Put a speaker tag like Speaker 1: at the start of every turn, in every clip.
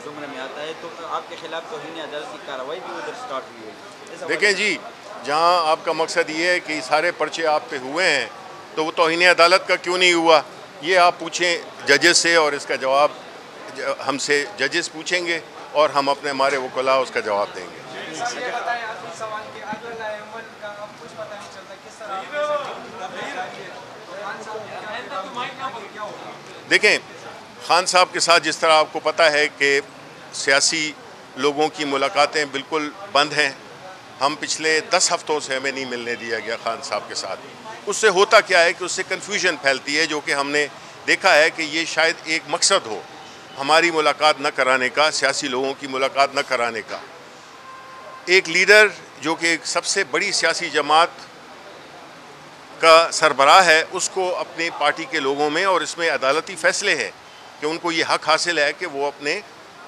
Speaker 1: ज़ुमरे में आता है, तो आपके खिलाफ तौहीन अदालत की कार्रवाई भी उधर स्टार्ट हुई है।
Speaker 2: देखें जी, जहाँ आपका मकसद ये है कि सारे पर्चे आप पे हुए हैं, तो वो तौहीन अदालत का क्यों नहीं हुआ, ये आप पूछें जजेस से, और इसका जवाब हमसे जजेस पूछेंगे और हम अपने हमारे वकला उसका जवाब देंगे। देखें, खान साहब के साथ जिस तरह आपको पता है कि सियासी लोगों की मुलाकातें बिल्कुल बंद हैं। हम पिछले 10 हफ्तों से हमें नहीं मिलने दिया गया खान साहब के साथ। उससे होता क्या है कि उससे कन्फ्यूजन फैलती है, जो कि हमने देखा है कि ये शायद एक मकसद हो हमारी मुलाकात न कराने का, सियासी लोगों की मुलाकात न कराने का। एक लीडर जो कि एक सबसे बड़ी सियासी जमात का सरबराह है, उसको अपनी पार्टी के लोगों में, और इसमें अदालती फ़ैसले हैं कि उनको ये हक़ हासिल है कि वो अपने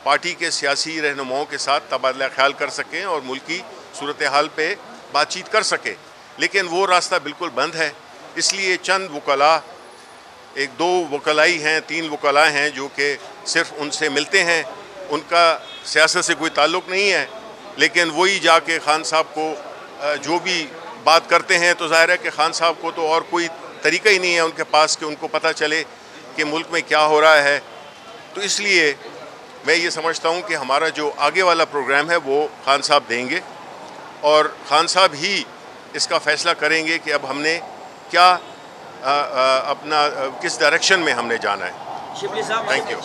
Speaker 2: पार्टी के सियासी रहनुमाओं के साथ तबादला ख्याल कर सकें और मुल्की सूरत हाल पे बातचीत कर सकें। लेकिन वो रास्ता बिल्कुल बंद है। इसलिए चंद वकला, एक दो वकलाई हैं, 3 वकला हैं जो कि सिर्फ उनसे मिलते हैं, उनका सियासत से कोई ताल्लुक़ नहीं है, लेकिन वही जाके खान साहब को जो भी बात करते हैं, तो ज़ाहिर है कि खान साहब को तो और कोई तरीका ही नहीं है उनके पास कि उनको पता चले कि मुल्क में क्या हो रहा है। तो इसलिए मैं ये समझता हूँ कि हमारा जो आगे वाला प्रोग्राम है वो खान साहब देंगे, और खान साहब ही इसका फ़ैसला करेंगे कि अब हमने क्या अपना किस डायरेक्शन में हमने जाना है।
Speaker 1: शिबली साहब,
Speaker 2: थैंक यू।